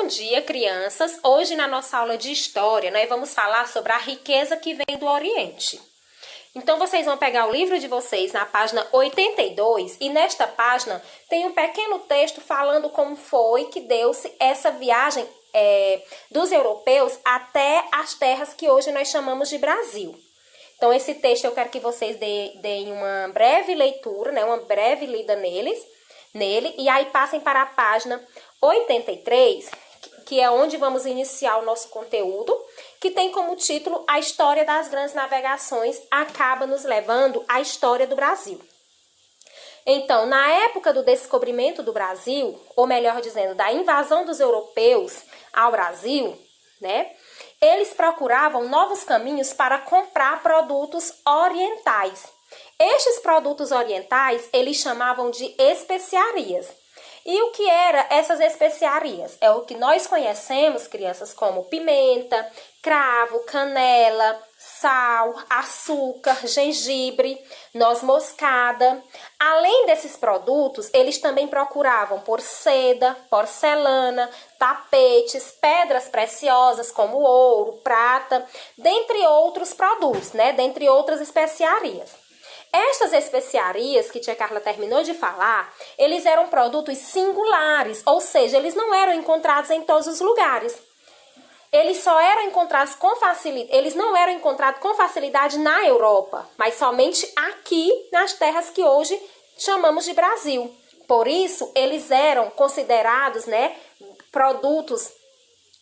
dia, crianças! Hoje na nossa aula de História, nós vamos falar sobre a riqueza que vem do Oriente. Então, vocês vão pegar o livro de vocês na página 82 e nesta página tem um pequeno texto falando como foi que deu-se essa viagem dos europeus até as terras que hoje nós chamamos de Brasil. Então, esse texto eu quero que vocês deem uma breve leitura, né, uma breve lida nele, e aí passem para a página 83, que é onde vamos iniciar o nosso conteúdo, que tem como título A História das Grandes Navegações acaba nos levando à história do Brasil. Então, na época do descobrimento do Brasil, ou melhor dizendo, da invasão dos europeus ao Brasil, né, eles procuravam novos caminhos para comprar produtos orientais. Estes produtos orientais, eles chamavam de especiarias. E o que eram essas especiarias? É o que nós conhecemos, crianças, como pimenta, cravo, canela, sal, açúcar, gengibre, noz moscada. Além desses produtos, eles também procuravam por seda, porcelana, tapetes, pedras preciosas como ouro, prata, dentre outros produtos, né? Dentre outras especiarias. Estas especiarias, que tia Carla terminou de falar, eles eram produtos singulares, ou seja, eles não eram encontrados em todos os lugares. Eles só eram encontrados com facilidade, eles não eram encontrados com facilidade na Europa, mas somente aqui nas terras que hoje chamamos de Brasil. Por isso, eles eram considerados, né, produtos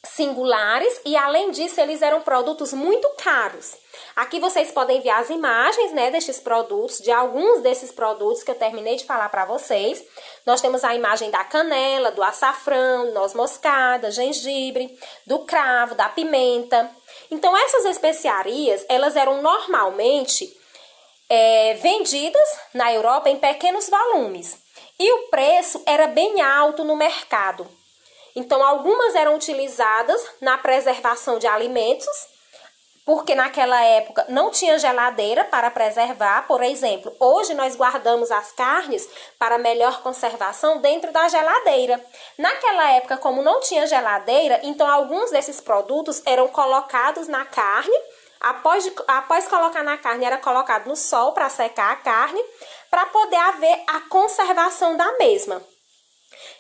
singulares e, além disso, eles eram produtos muito caros. Aqui vocês podem ver as imagens, né, destes produtos, de alguns desses produtos que eu terminei de falar para vocês. Nós temos a imagem da canela, do açafrão, noz moscada, gengibre, do cravo, da pimenta. Então, essas especiarias, elas eram normalmente vendidas na Europa em pequenos volumes. E o preço era bem alto no mercado. Então, algumas eram utilizadas na preservação de alimentos, porque naquela época não tinha geladeira para preservar. Por exemplo, hoje nós guardamos as carnes para melhor conservação dentro da geladeira. Naquela época, como não tinha geladeira, então alguns desses produtos eram colocados na carne. Após colocar na carne, era colocado no sol para secar a carne, para poder haver a conservação da mesma.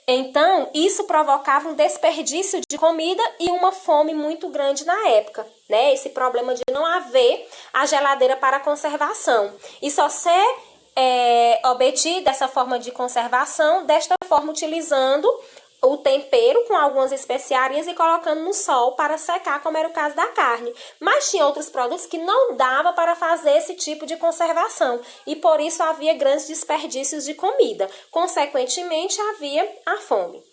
Então, isso provocava um desperdício de comida e uma fome muito grande na época, né? Esse problema de não haver a geladeira para conservação. E só ser obtido dessa forma de conservação, desta forma utilizando o tempero com algumas especiarias e colocando no sol para secar, como era o caso da carne. Mas tinha outros produtos que não dava para fazer esse tipo de conservação e por isso havia grandes desperdícios de comida. Consequentemente, havia a fome.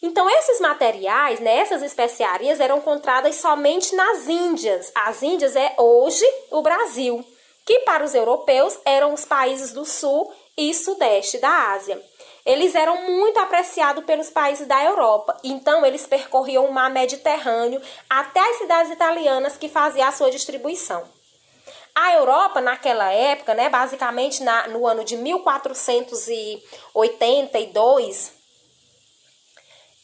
Então, esses materiais, né, essas especiarias eram encontradas somente nas Índias. As Índias é hoje o Brasil, que para os europeus eram os países do sul e sudeste da Ásia. Eles eram muito apreciados pelos países da Europa, então eles percorriam o mar Mediterrâneo até as cidades italianas que faziam a sua distribuição. A Europa, naquela época, né, basicamente no ano de 1482,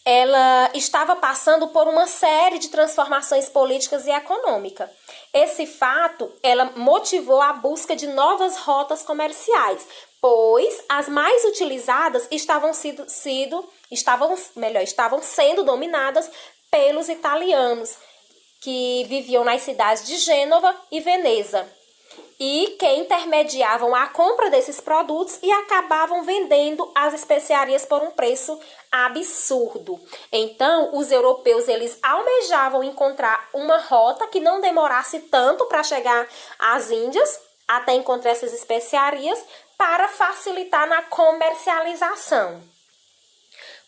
ela estava passando por uma série de transformações políticas e econômicas. Esse fato, ela motivou a busca de novas rotas comerciais, pois as mais utilizadas estavam sendo dominadas pelos italianos, que viviam nas cidades de Gênova e Veneza, e que intermediavam a compra desses produtos e acabavam vendendo as especiarias por um preço absurdo. Então, os europeus, eles almejavam encontrar uma rota que não demorasse tanto para chegar às Índias, até encontrar essas especiarias, para facilitar na comercialização.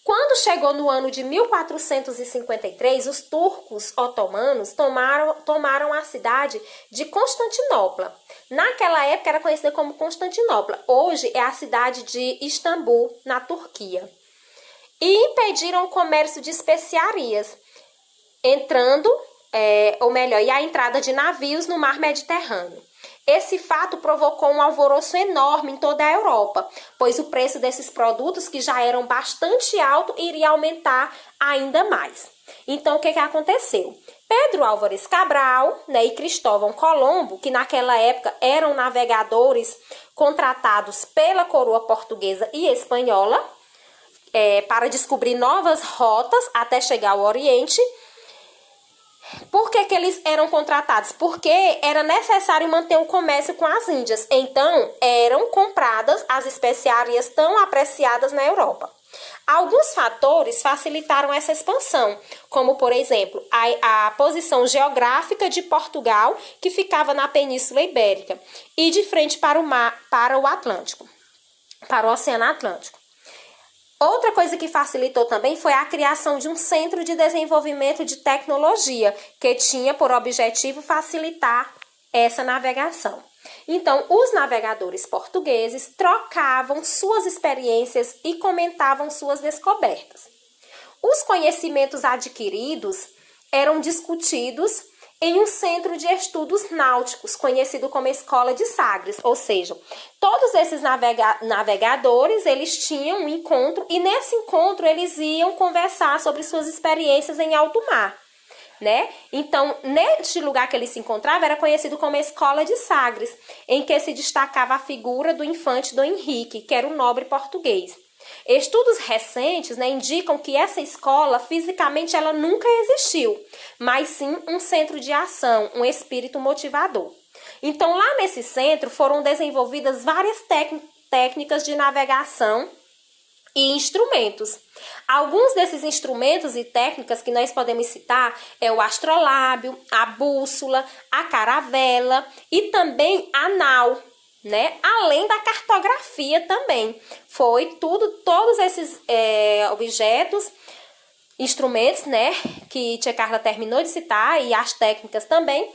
Quando chegou no ano de 1453, os turcos otomanos tomaram a cidade de Constantinopla. Naquela época era conhecida como Constantinopla, hoje é a cidade de Istambul, na Turquia. E impediram o comércio de especiarias, e a entrada de navios no mar Mediterrâneo. Esse fato provocou um alvoroço enorme em toda a Europa, pois o preço desses produtos, que já eram bastante alto, iria aumentar ainda mais. Então, o que aconteceu? Pedro Álvares Cabral, né, e Cristóvão Colombo, que naquela época eram navegadores contratados pela coroa portuguesa e espanhola, para descobrir novas rotas até chegar ao Oriente. Por que eles eram contratados? Porque era necessário manter o comércio com as Índias. Então, eram compradas as especiarias tão apreciadas na Europa. Alguns fatores facilitaram essa expansão, como, por exemplo, a posição geográfica de Portugal, que ficava na Península Ibérica, e de frente para o Atlântico, para o Oceano Atlântico. Outra coisa que facilitou também foi a criação de um centro de desenvolvimento de tecnologia, que tinha por objetivo facilitar essa navegação. Então, os navegadores portugueses trocavam suas experiências e comentavam suas descobertas. Os conhecimentos adquiridos eram discutidos em um centro de estudos náuticos, conhecido como Escola de Sagres, ou seja, todos esses navegadores, eles tinham um encontro e nesse encontro eles iam conversar sobre suas experiências em alto mar, né? Então, neste lugar que eles se encontravam era conhecido como Escola de Sagres, em que se destacava a figura do infante Dom Henrique, que era um nobre português. Estudos recentes, né, indicam que essa escola, fisicamente, ela nunca existiu, mas sim um centro de ação, um espírito motivador. Então, lá nesse centro foram desenvolvidas várias técnicas de navegação e instrumentos. Alguns desses instrumentos e técnicas que nós podemos citar é o astrolábio, a bússola, a caravela e também a nau, né? Além da cartografia também. Foi todos esses objetos, instrumentos, né, que Tia Carla terminou de citar, e as técnicas também,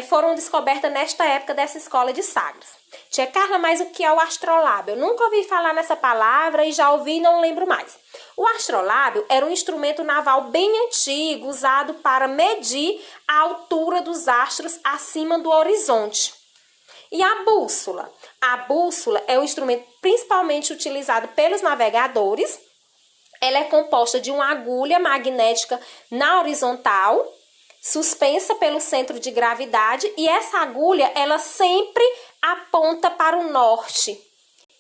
foram descobertas nesta época dessa Escola de Sagres. Tia Carla, mas o que é o astrolábio? Eu nunca ouvi falar nessa palavra e já ouvi e não lembro mais. O astrolábio era um instrumento naval bem antigo, usado para medir a altura dos astros acima do horizonte. E a bússola? A bússola é um instrumento principalmente utilizado pelos navegadores. Ela é composta de uma agulha magnética na horizontal, suspensa pelo centro de gravidade, e essa agulha, ela sempre aponta para o norte.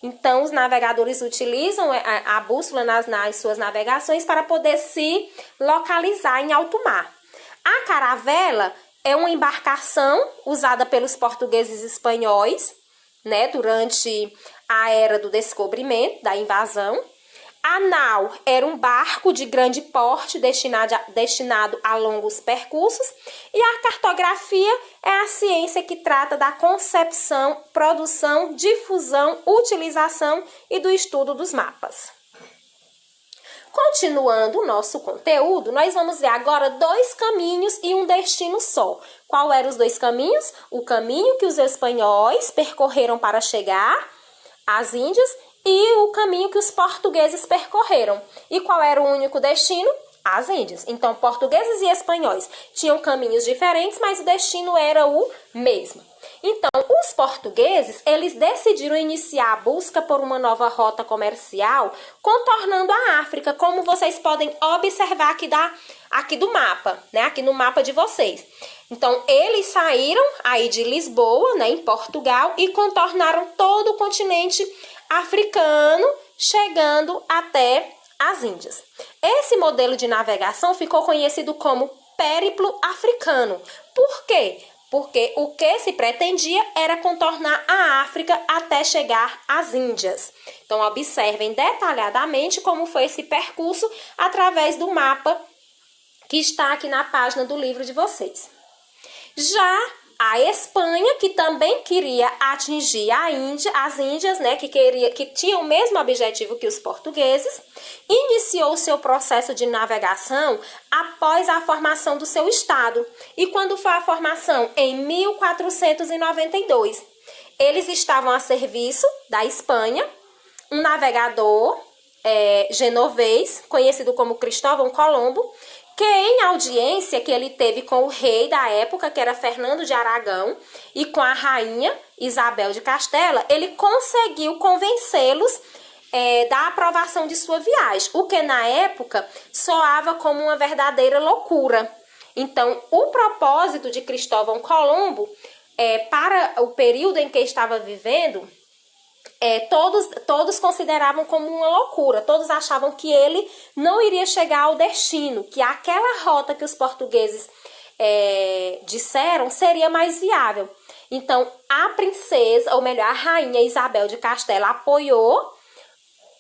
Então, os navegadores utilizam a bússola nas suas navegações para poder se localizar em alto mar. A caravela é uma embarcação usada pelos portugueses e espanhóis, né, durante a era do descobrimento, da invasão. A nau era um barco de grande porte destinado a longos percursos. E a cartografia é a ciência que trata da concepção, produção, difusão, utilização e do estudo dos mapas. Continuando o nosso conteúdo, nós vamos ver agora 2 caminhos e um destino só. Qual eram os 2 caminhos? O caminho que os espanhóis percorreram para chegar às Índias e o caminho que os portugueses percorreram. E qual era o único destino? As Índias. Então, portugueses e espanhóis tinham caminhos diferentes, mas o destino era o mesmo. Então, os portugueses, eles decidiram iniciar a busca por uma nova rota comercial, contornando a África, como vocês podem observar aqui do mapa, né? Aqui no mapa de vocês. Então, eles saíram aí de Lisboa, né, em Portugal, e contornaram todo o continente africano, chegando até as Índias. Esse modelo de navegação ficou conhecido como périplo africano. Por quê? Porque o que se pretendia era contornar a África até chegar às Índias. Então, observem detalhadamente como foi esse percurso através do mapa que está aqui na página do livro de vocês. Já a Espanha, que também queria atingir as Índias, né, que tinha o mesmo objetivo que os portugueses, iniciou seu processo de navegação após a formação do seu estado. E quando foi a formação? Em 1492. Eles estavam a serviço da Espanha, um navegador genovês, conhecido como Cristóvão Colombo, que em audiência que ele teve com o rei da época, que era Fernando de Aragão, e com a rainha Isabel de Castela, ele conseguiu convencê-los da aprovação de sua viagem, o que na época soava como uma verdadeira loucura. Então, o propósito de Cristóvão Colombo, para o período em que estava vivendo, todos consideravam como uma loucura, todos achavam que ele não iria chegar ao destino, que aquela rota que os portugueses disseram seria mais viável. Então, a princesa, ou melhor, a rainha Isabel de Castela apoiou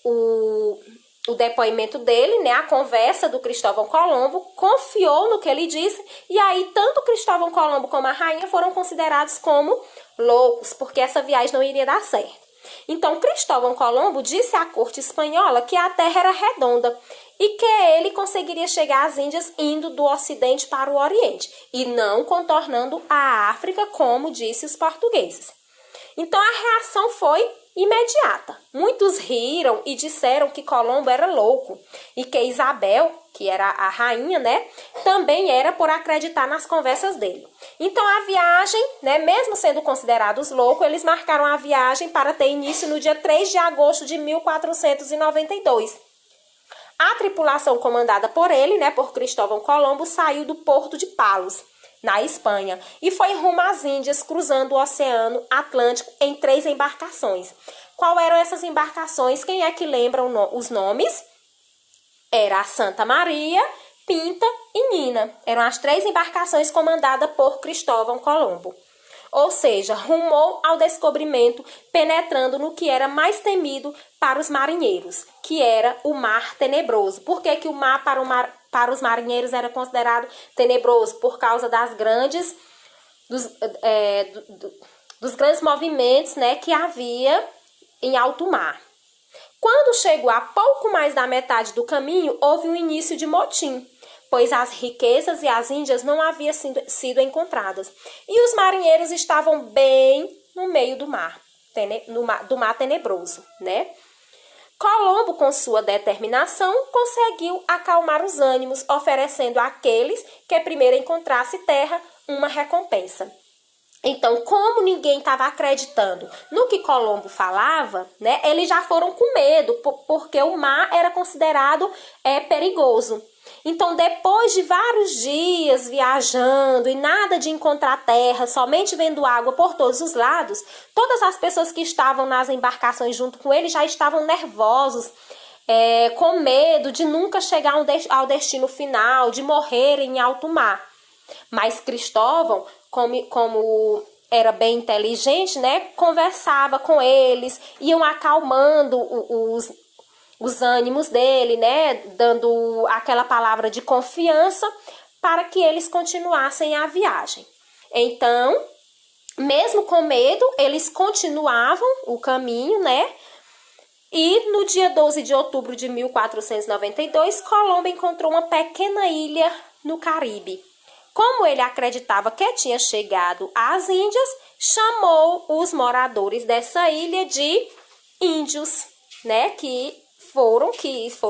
o depoimento dele, né, a conversa do Cristóvão Colombo, confiou no que ele disse, e aí tanto Cristóvão Colombo como a rainha foram considerados como loucos, porque essa viagem não iria dar certo. Então, Cristóvão Colombo disse à corte espanhola que a terra era redonda e que ele conseguiria chegar às Índias indo do Ocidente para o Oriente e não contornando a África, como disse os portugueses. Então, a reação foi imediata. Muitos riram e disseram que Colombo era louco e que Isabel, que era a rainha, né, também era por acreditar nas conversas dele. Então, a viagem, né, mesmo sendo considerados loucos, eles marcaram a viagem para ter início no dia 3 de agosto de 1492. A tripulação comandada por ele, né, por Cristóvão Colombo, saiu do porto de Palos, na Espanha, e foi rumo às Índias, cruzando o Oceano Atlântico em 3 embarcações. Qual eram essas embarcações? Quem é que lembra os nomes? Era a Santa Maria, Pinta e Nina. Eram as 3 embarcações comandadas por Cristóvão Colombo. Ou seja, rumou ao descobrimento, penetrando no que era mais temido para os marinheiros, que era o Mar Tenebroso. Por que que o mar para os marinheiros era considerado tenebroso? Por causa dos grandes movimentos, né, que havia em alto mar. Quando chegou a pouco mais da metade do caminho, houve um início de motim, pois as riquezas e as Índias não haviam sido encontradas. E os marinheiros estavam bem no meio do mar tenebroso, né? Colombo, com sua determinação, conseguiu acalmar os ânimos, oferecendo àqueles que primeiro encontrasse terra uma recompensa. Então, como ninguém estava acreditando no que Colombo falava, né, eles já foram com medo, porque o mar era considerado perigoso. Então, depois de vários dias viajando e nada de encontrar terra, somente vendo água por todos os lados, todas as pessoas que estavam nas embarcações junto com ele já estavam nervosos, com medo de nunca chegar ao destino final, de morrer em alto mar. Mas Cristóvão, como era bem inteligente, né, conversava com eles, iam acalmando os ânimos dele, né, dando aquela palavra de confiança para que eles continuassem a viagem. Então, mesmo com medo, eles continuavam o caminho, né? E no dia 12 de outubro de 1492, Colombo encontrou uma pequena ilha no Caribe. Como ele acreditava que tinha chegado às Índias, chamou os moradores dessa ilha de índios, né, que foram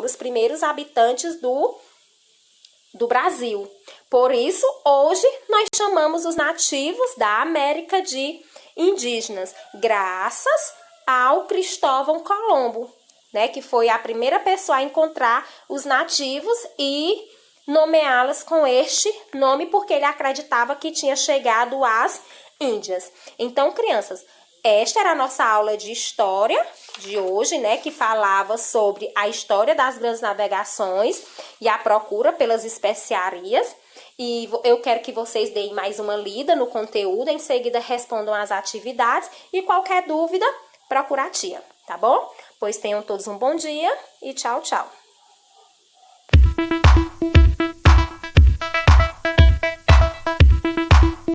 os primeiros habitantes do Brasil. Por isso, hoje, nós chamamos os nativos da América de indígenas, graças ao Cristóvão Colombo, né, que foi a primeira pessoa a encontrar os nativos e nomeá-las com este nome, porque ele acreditava que tinha chegado às Índias. Então, crianças, esta era a nossa aula de história de hoje, né, que falava sobre a história das grandes navegações e a procura pelas especiarias. E eu quero que vocês deem mais uma lida no conteúdo, em seguida respondam às atividades e qualquer dúvida, procura a tia, tá bom? Pois tenham todos um bom dia e tchau, tchau.